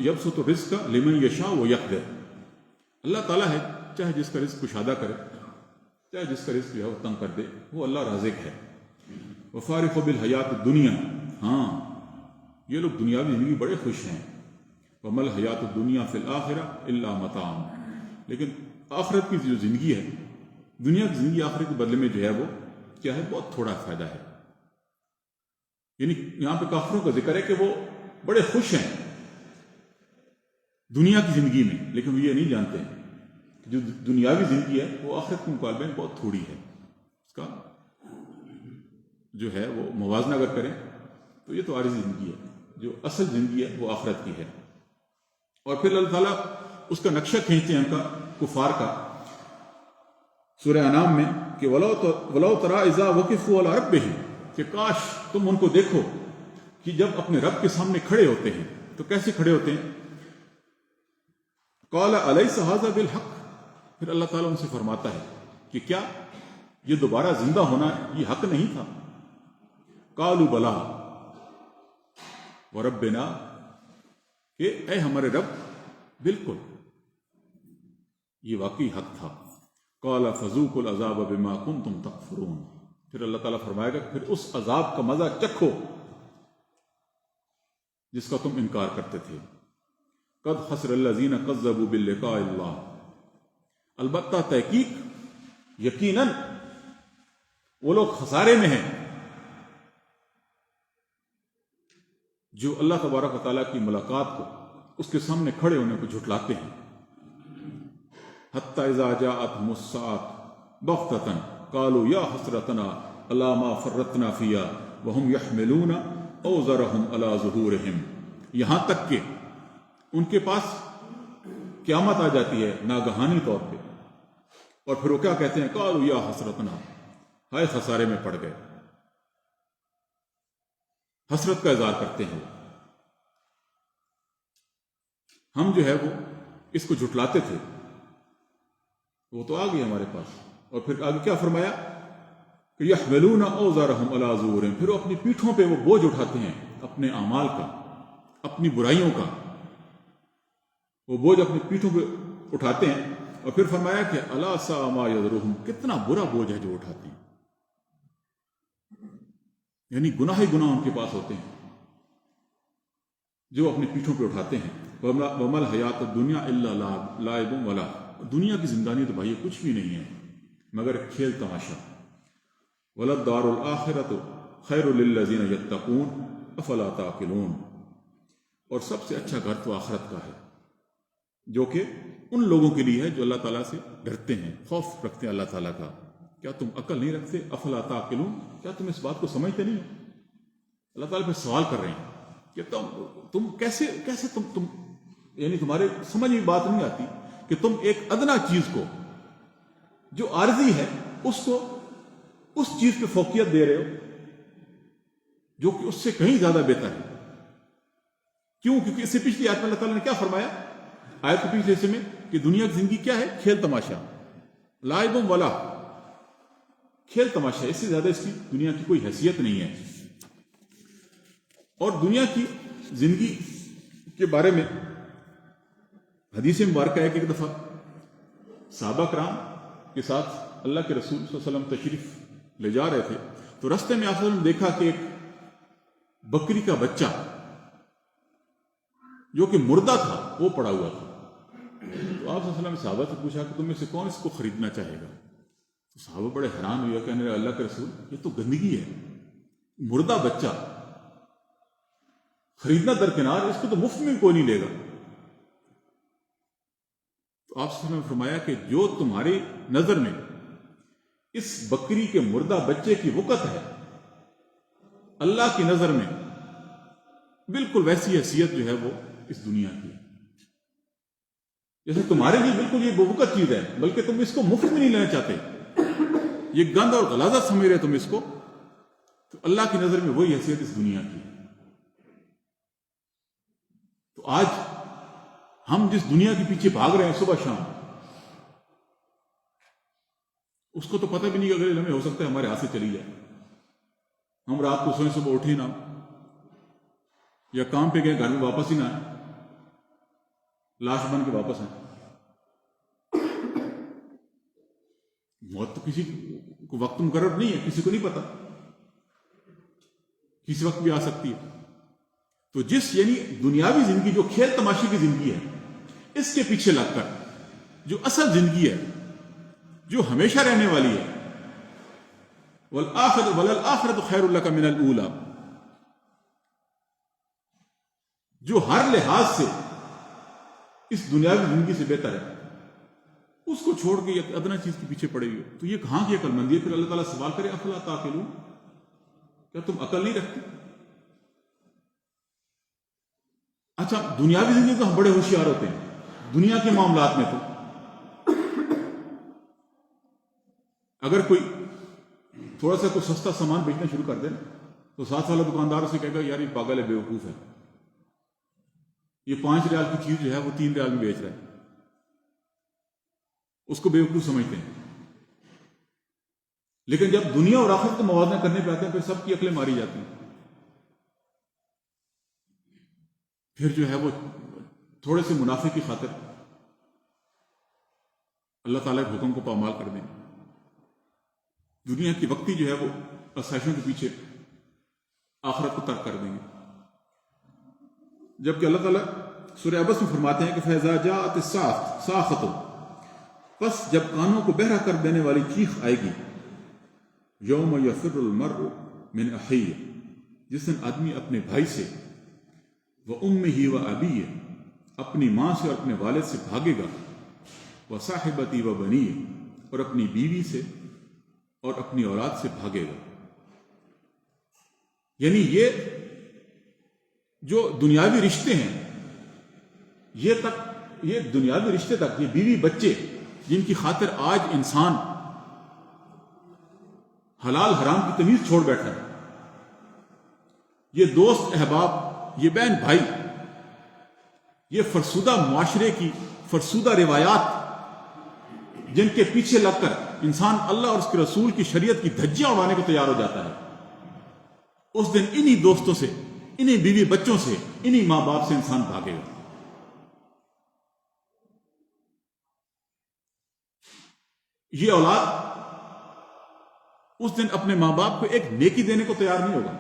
یبسط الرزق لمن یشاء ویقدر، اللہ تعالیٰ ہے چاہے جس کا رزق کشادہ کرے، چاہے جس کا رزق جو ہے وہ تنگ کر دے، وہ اللہ رازق ہے۔ وفارق بالحیات الدنیا، ہاں یہ لوگ دنیاوی زندگی بڑے خوش ہیں۔ ومل حیات الدنیا فی الآخرہ الا متاع، لیکن آخرت کی جو زندگی ہے، دنیا کی زندگی آخرت کے بدلے میں جو ہے وہ کیا ہے، بہت تھوڑا فائدہ ہے۔ یعنی یہاں پہ کافروں کا ذکر ہے کہ وہ بڑے خوش ہیں دنیا کی زندگی میں، لیکن وہ یہ نہیں جانتے ہیں کہ جو دنیاوی زندگی ہے وہ آخرت کے مقابلے میں بہت تھوڑی ہے، اس کا جو ہے وہ موازنہ اگر کریں تو یہ تو عارضی زندگی ہے، جو اصل زندگی ہے وہ آخرت کی ہے۔ اور پھر اللہ تعالیٰ اس کا نقشہ کھینچتے ہیں ان کا، کفار کا، سورہ انعام میں کہ وَلَوْ تَرَىٰ إِذَا وَقِفُوا عَلَىٰ رَبِّهِمْ، کہ کاش تم ان کو دیکھو کہ جب اپنے رب کے سامنے کھڑے ہوتے ہیں تو کیسے کھڑے ہوتے ہیں؟ قَالَ أَلَيْسَ هَٰذَا بِالْحَقِّ، پھر اللہ تعالیٰ ان سے فرماتا ہے کہ کیا یہ دوبارہ زندہ ہونا یہ حق نہیں تھا؟ قَالُوا بَلَىٰ وَرَبِّنَا، کہ اے ہمارے رب بالکل یہ واقعی حق تھا۔ قَالَ فَذُوقُوا الْعَذَابَ بِمَا كُنتُمْ تَكْفُرُونَ، پھر اللہ تعالیٰ فرمائے گا پھر اس عذاب کا مزہ چکھو جس کا تم انکار کرتے تھے۔ قَدْ خَسِرَ الَّذِينَ كَذَّبُوا بِلِقَاءِ اللَّهِ، البتہ تحقیق یقیناً وہ لوگ خسارے میں ہیں جو اللہ تبارک و تعالیٰ کی ملاقات کو، اس کے سامنے کھڑے ہونے کو جھٹلاتے ہیں۔ حَتَّى إِذَا جَاءَتْهُمُ السَّاعَةُ بَغْتَةً قَالُوا يَا حَسْرَتَنَا عَلَىٰ مَا فَرَّطْنَا فِيهَا وَهُمْ يَحْمِلُونَ أَوْزَرَهُمْ عَلَىٰ ظُهُورِهِمْ، یہاں تک کہ ان کے پاس قیامت آ جاتی ہے ناگہانی طور پہ، اور پھر وہ کیا کہتے ہیں؟ قالوا یا حسرتنا، ہائے خسارے میں پڑ گئے، حسرت کا اظہار کرتے ہیں۔ ہم جو ہے وہ اس کو جھٹلاتے تھے، وہ تو آ گئی ہمارے پاس۔ اور پھر آگے کیا فرمایا کہ یحملون اوزارہم علی ظہورہم، پھر وہ اپنی پیٹھوں پہ وہ بوجھ اٹھاتے ہیں اپنے اعمال کا، اپنی برائیوں کا، وہ بوجھ اپنی پیٹھوں پہ اٹھاتے ہیں۔ اور پھر فرمایا کہ الا ساء ما یزرون، کتنا برا بوجھ ہے جو اٹھاتے ہیں، یعنی گناہ ہی گناہ ان کے پاس ہوتے ہیں جو اپنی پیٹھوں پہ اٹھاتے ہیں۔ وَمَا الْحَيَاةُ الدُّنْيَا إِلَّا لَعِبٌ وَلَهْوٌ، دنیا کی زندگانی تو بھائی کچھ بھی نہیں ہے مگر کھیل تماشا۔ وَلَلدَّارُ الْآخِرَةُ خَيْرٌ لِلَّذِينَ يَتَّقُونَ أَفَلَا تَعْقِلُونَ، اور سب سے اچھا گھر تو آخرت کا ہے، جو کہ ان لوگوں کے لیے ہے جو اللہ تعالیٰ سے ڈرتے ہیں، خوف رکھتے ہیں اللہ تعالیٰ کا۔ کیا تم عقل نہیں رکھتے؟ افلا تعقلون، کیا تم اس بات کو سمجھتے نہیں ہو؟ اللہ تعالیٰ پہ سوال کر رہے ہیں کہ تم کیسے تم یعنی تمہارے سمجھ میں بات نہیں آتی کہ تم ایک ادنا چیز کو جو عارضی ہے اس چیز پہ فوقیت دے رہے ہو جو کہ اس سے کہیں زیادہ بہتر ہے۔ کیوں؟ کیونکہ اس سے پچھلی آیت میں اللہ تعالیٰ نے کیا فرمایا؟ آیت کے پچھلے حصے میں کہ دنیا کی زندگی کیا ہے؟ کھیل تماشا، لعب ولا، کھیل تماشا، اس سے زیادہ اس کی دنیا کی کوئی حیثیت نہیں ہے۔ اور دنیا کی زندگی کے بارے میں حدیث مبارکہ ہے کہ ایک دفعہ صحابہ کرام کے ساتھ اللہ کے رسول صلی اللہ علیہ وسلم تشریف لے جا رہے تھے، تو رستے میں آپ صلی اللہ علیہ وسلم نے دیکھا کہ ایک بکری کا بچہ جو کہ مردہ تھا وہ پڑا ہوا تھا۔ تو آپ صلی اللہ علیہ وسلم نے صحابہ سے پوچھا کہ تم میں سے کون اس کو خریدنا چاہے گا؟ تو صحابہ بڑے حیران ہوئے، کہنے لگے اللہ کے رسول یہ تو گندگی ہے، مردہ بچہ خریدنا درکنار، اس کو تو مفت میں کوئی نہیں لے گا۔ تو آپ صلی اللہ علیہ وسلم نے فرمایا کہ جو تمہاری نظر میں اس بکری کے مردہ بچے کی وقت ہے، اللہ کی نظر میں بالکل ویسی حیثیت جو ہے وہ اس دنیا کی، جیسے تمہارے لیے بالکل یہ بوقت چیز ہے، بلکہ تم اس کو مفت میں نہیں لینا چاہتے، یہ گند اور غلاظت سمجھ رہے تم اس کو، تو اللہ کی نظر میں وہی حیثیت اس دنیا کی۔ تو آج ہم جس دنیا کے پیچھے بھاگ رہے ہیں صبح شام، اس کو تو پتہ بھی نہیں کہ اگلے لمحے ہو سکتا ہے ہمارے ہاتھ سے چلی جائے، ہم رات کو سوئیں صبح اٹھے نہ، یا کام پہ گئے گھر میں واپس ہی نہ آئے، لاش بن کے واپس آئے۔ موت تو کسی کو وقت مقرر نہیں ہے، کسی کو نہیں پتا، کسی وقت بھی آ سکتی ہے۔ تو یعنی دنیاوی زندگی جو کھیل تماشے کی زندگی ہے، اس کے پیچھے لگ کر جو اصل زندگی ہے، جو ہمیشہ رہنے والی ہے، وَلَلْآخِرَةُ خَيْرٌ لَكَ مِنَ الْأُولَى، جو ہر لحاظ سے اس دنیاوی زندگی سے بہتر ہے، اس کو چھوڑ کے ایک ادنا چیز کے پیچھے پڑے ہوئے، تو یہ کہاں کی عقل مندی ہے؟ پھر اللہ تعالیٰ سوال کرے افلا تعقلون، کیا تم عقل نہیں رکھتے؟ اچھا دنیاوی زندگی تو ہم بڑے ہوشیار ہوتے ہیں، دنیا کے معاملات میں تو اگر کوئی تھوڑا سا کوئی سستا سامان بیچنا شروع کر دے نا، تو ساتھ والا دکاندار سے کہے گا یار یہ پاگل ہے، بیوقوف ہے، یہ 5 ریال کی چیز جو ہے وہ 3 ریال میں بیچ رہا ہے، اس کو بیوقوف سمجھتے ہیں۔ لیکن جب دنیا اور آخرت کا موازنہ کرنے پہ آتے ہیں پھر سب کی عقلیں ماری جاتی ہیں، پھر جو ہے وہ تھوڑے سے منافع کی خاطر اللہ تعالیٰ کے حکم کو پامال کر دیں، دنیا کی وقتی جو ہے وہ آسائشوں کے پیچھے آخرت کو ترک کر دیں گے۔ جبکہ اللہ تعالیٰ سورہ عبس میں فرماتے ہیں کہ فَإِذَا جَاءَتِ السَّاعَةُ صَاخَةٌ، پس جب کانوں کو بہرا کر دینے والی چیخ آئے گی، یوم یفر المرء من اخیہ، جس دن آدمی اپنے بھائی سے، وَأُمِّهِ وَأَبِيهِ، اپنی ماں سے اور اپنے والد سے بھاگے گا، وَصَاحِبَتِهِ وَبَنِيهِ، اور اپنی بیوی سے اور اپنی اولاد سے بھاگے گا۔ یعنی یہ جو دنیاوی رشتے ہیں یہ تک یہ دنیاوی رشتے تک، یہ بیوی بچے جن کی خاطر آج انسان حلال حرام کی تمیز چھوڑ بیٹھا ہے، یہ دوست احباب، یہ بہن بھائی، یہ فرسودہ معاشرے کی فرسودہ روایات جن کے پیچھے لگ کر انسان اللہ اور اس کے رسول کی شریعت کی دھجیاں اڑانے کو تیار ہو جاتا ہے، اس دن انہی دوستوں سے، انہی بیوی بچوں سے، انہی ماں باپ سے انسان بھاگے گا۔ یہ اولاد اس دن اپنے ماں باپ کو ایک نیکی دینے کو تیار نہیں ہوگا۔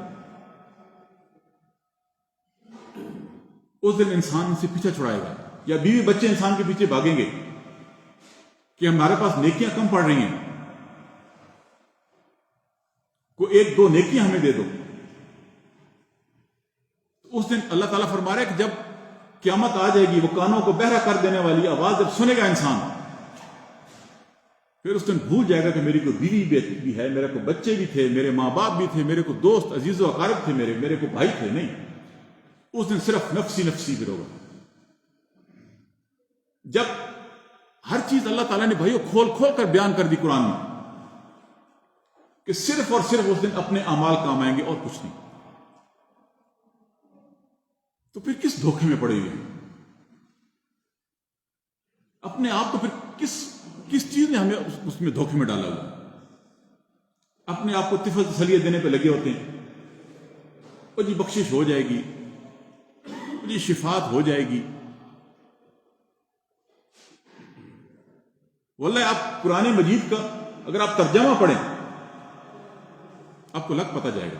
اس دن انسان ان سے پیچھا چھڑائے گا، یا بیوی بچے انسان کے پیچھے بھاگیں گے کہ ہمارے پاس نیکیاں کم پڑ رہی ہیں، کوئی ایک دو نیکیاں ہمیں دے دو۔ اس دن اللہ تعالیٰ فرما رہا ہے کہ جب قیامت آ جائے گی، وہ کانوں کو بہرا کر دینے والی آواز جب سنے گا انسان، پھر اس دن بھول جائے گا کہ میری کوئی بیوی بھی ہے، میرے کو بچے بھی تھے، میرے ماں باپ بھی تھے، میرے کو دوست عزیز و اقارب تھے، میرے کو بھائی تھے۔ نہیں، اس دن صرف نفسی نفسی بھی ہوگا۔ جب ہر چیز اللہ تعالیٰ نے بھائیو کھول کھول کر بیان کر دی قرآن میں کہ صرف اور صرف اس دن اپنے اعمال کام آئیں گے اور کچھ نہیں، تو پھر کس دھوکے میں پڑے ہوئے ہیں اپنے آپ کو؟ پھر کس چیز نے ہمیں اس میں دھوکے میں ڈالا ہوا؟ اپنے آپ کو طفل تسلیہ دینے پہ لگے ہوتے ہیں، اور جی بخشش ہو جائے گی، جی شفاعت ہو جائے گی۔ واللہ آپ قرآن مجید کا اگر آپ ترجمہ پڑھیں آپ کو لگ پتہ جائے گا۔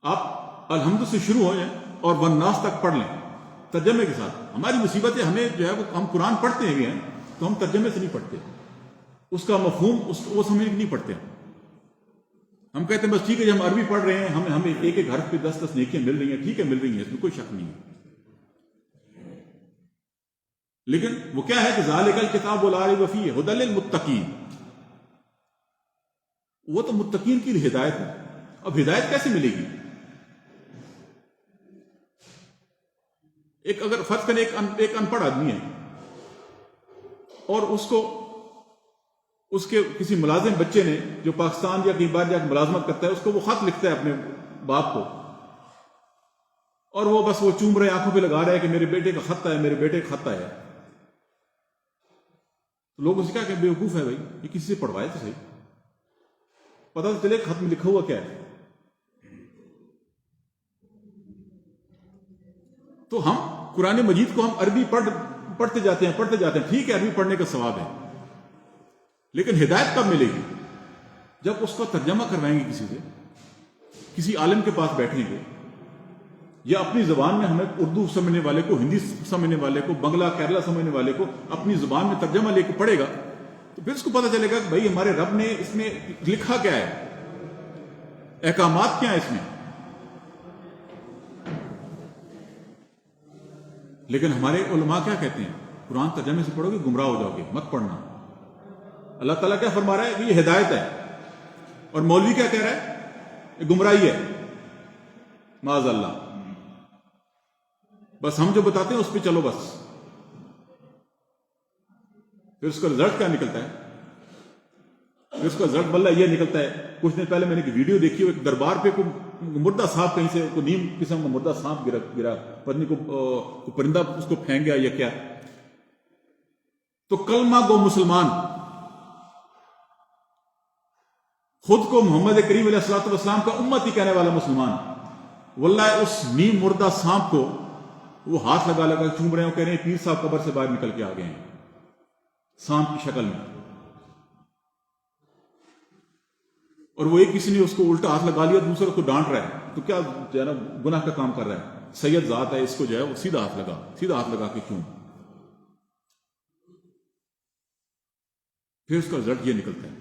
آپ الحمد سے شروع ہو جائیں اور والناس تک پڑھ لیں ترجمے کے ساتھ۔ ہماری مصیبت ہے، ہمیں جو ہے وہ ہم قرآن پڑھتے ہیں بھی ہیں تو ہم ترجمے سے نہیں پڑھتے، اس کا مفہوم وہ سمجھ نہیں پڑھتے۔ ہم کہتے ہیں بس ٹھیک ہے جب ہم عربی پڑھ رہے ہیں، ہمیں ایک ایک حرف پہ 10 نیکیاں مل رہی ہیں، ٹھیک ہے مل رہی ہیں، اس میں کوئی شک نہیں ہے، لیکن وہ کیا ہے کہ ذالک الکتاب لا ریب فیہ ھدی للمتقین، وہ تو متقین کی ہدایت ہے۔ اب ہدایت کیسے ملے گی؟ اگر فرض کریں ایک ان پڑھ آدمی ہے اور اس کے کسی ملازم بچے نے جو پاکستان یا کہیں باہر جا کے ملازمت کرتا ہے، اس کو وہ خط لکھتا ہے اپنے باپ کو، اور وہ بس وہ چوم رہے آنکھوں پہ لگا رہا ہے کہ میرے بیٹے کا خط ہے، میرے بیٹے کا خط ہے۔ تو لوگ اسے کیا کہ بیوقوف ہے بھائی، یہ کسی سے پڑھوائے تو صحیح، پتہ تو چلے خط میں لکھا ہوا کیا ہے۔ تو ہم قرآن مجید کو ہم عربی پڑھتے جاتے ہیں، ٹھیک ہے عربی پڑھنے کا ثواب ہے، لیکن ہدایت کب ملے گی؟ جب اس کو ترجمہ کروائیں گے کسی سے، کسی عالم کے پاس بیٹھیں گے، یا اپنی زبان میں ہمیں اردو سمجھنے والے کو، ہندی سمجھنے والے کو، بنگلہ کیرلا سمجھنے والے کو اپنی زبان میں ترجمہ لے کے پڑھے گا، تو پھر اس کو پتہ چلے گا کہ بھائی ہمارے رب نے اس میں لکھا کیا ہے، احکامات کیا ہیں اس میں۔ لیکن ہمارے علماء کیا کہتے ہیں؟ قرآن ترجمے سے پڑھو گے گمراہ ہو جاؤ گے، مت پڑھنا۔ اللہ تعالیٰ کیا فرما رہا ہے کہ یہ ہدایت ہے، اور مولوی کیا کہہ رہا ہے؟ یہ گمراہی ہے، معاذ اللہ۔ بس ہم جو بتاتے ہیں اس پہ چلو بس۔ پھر اس کا رزلٹ کیا نکلتا ہے؟ پھر اس کا رزلٹ بلّہ یہ نکلتا ہے، کچھ دن پہلے میں نے ایک ویڈیو دیکھی، ایک دربار پہ کوئی مردہ سانپ کہیں سے، کوئی نیم قسم کا مردہ سانپ گرا، پتنی کو پرندہ اس کو پھینک گیا یا کیا، تو کلمہ گو مسلمان، خود کو محمد کریم علیہ الصلوۃ والسلام کا امتی کہنے والا مسلمان، واللہ اس نیم مردہ سانپ کو وہ ہاتھ لگا لگا چوم رہے ہیں، کہہ رہے ہیں پیر صاحب قبر سے باہر نکل کے آ گئے ہیں سانپ کی شکل میں، اور وہ ایک کسی نے اس کو الٹا ہاتھ لگا لیا، دوسرا اس کو ڈانٹ رہا ہے، تو کیا جو ہے نا گناہ کا کام کر رہا ہے، سید ذات ہے، اس کو جو ہے وہ سیدھا ہاتھ لگا کے کیوں؟ پھر اس کا رزلٹ یہ نکلتا ہے،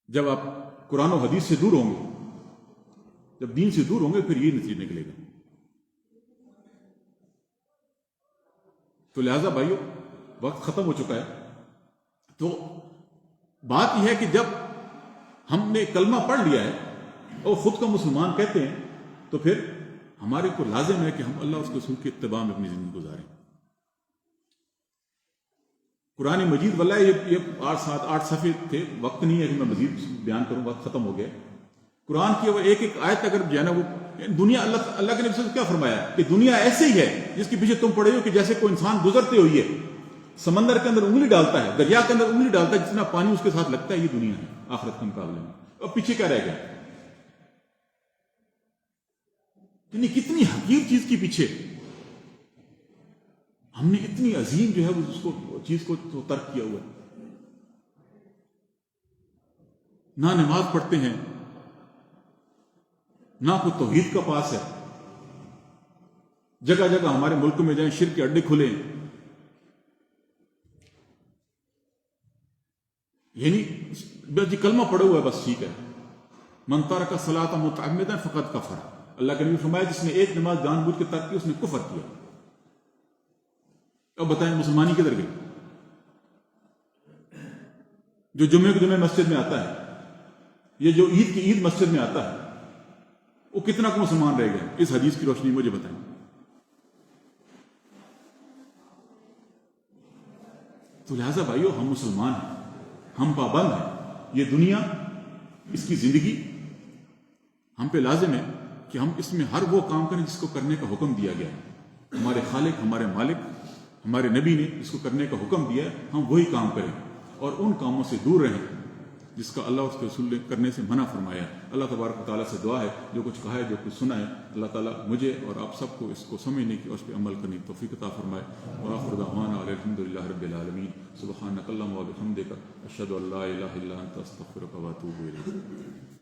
جب آپ قرآن و حدیث سے دور ہوں گے، جب دین سے دور ہوں گے، پھر یہ نتیجہ نکلے گا۔ تو لہذا بھائیو وقت ختم ہو چکا ہے، تو بات یہ ہے کہ جب ہم نے کلمہ پڑھ لیا ہے اور خود کو مسلمان کہتے ہیں، تو پھر ہمارے کو لازم ہے کہ ہم اللہ اور اس کے رسول کی اتباع میں اپنی زندگی گزاریں. قرآن مجید واللہ یہ 8 صفحے تھے، وقت نہیں ہے کہ میں مزید بیان کروں، وقت ختم ہو گیا. قرآن کی وہ ایک ایک آیت اگر جو ہے نا وہ دنیا اللہ کے نبی صلی اللہ علیہ وسلم کیا فرمایا کہ دنیا ایسے ہی ہے جس کے پیچھے تم پڑے ہو کہ جیسے کوئی انسان گزرتے ہوئے سمندر کے اندر انگلی ڈالتا ہے، دریا کے اندر انگلی ڈالتا ہے، جتنا پانی اس کے ساتھ لگتا ہے یہ دنیا ہے آخرت کے مقابلے میں. اب پیچھے کیا رہ گیا؟ یعنی کتنی حقیر چیز کے پیچھے ہم نے اتنی عظیم جو ہے وہ اس کو چیز کو ترک کیا ہوا ہے. نہ نماز پڑھتے ہیں، نہ کوئی توحید کا پاس ہے. جگہ جگہ ہمارے ملک میں جائیں شرک کے اڈے کھلے ہیں. یعنی جی کلمہ پڑھا ہوا ہے بس ٹھیک ہے. من ترک الصلاۃ متعمدا فقد کفر. اللہ کے نبی فرمایا جس نے ایک نماز جان بوجھ کے ترک کی اس نے کفر کیا. اب بتائیں مسلمانی کدھر گئی؟ جو جمعے کو جمعے مسجد میں آتا ہے، یہ جو عید کی عید مسجد میں آتا ہے، وہ کتنا کو مسلمان رہ گئے؟ اس حدیث کی روشنی مجھے بتائیں. تو لہذا بھائیو ہم مسلمان ہیں، ہم پابند ہیں. یہ دنیا، اس کی زندگی ہم پہ لازم ہے کہ ہم اس میں ہر وہ کام کریں جس کو کرنے کا حکم دیا گیا ہے. ہمارے خالق، ہمارے مالک، ہمارے نبی نے اس کو کرنے کا حکم دیا ہے، ہم وہی کام کریں اور ان کاموں سے دور رہیں جس کا اللہ اور اس کے رسول نے کرنے سے منع فرمایا ہے. اللہ تبارک و تعالیٰ سے دعا ہے جو کچھ کہا ہے، جو کچھ سنا ہے، اللہ تعالیٰ مجھے اور آپ سب کو اس کو سمجھنے کی اور اس پہ عمل کرنے کی توفیق عطا فرمائے. وآخر دعوانا الحمدللہ رب العالمین. سبحانک اللہم و بحمدک، اشہد ان لا الہ الا انت، استغفرک و اتوب الیک.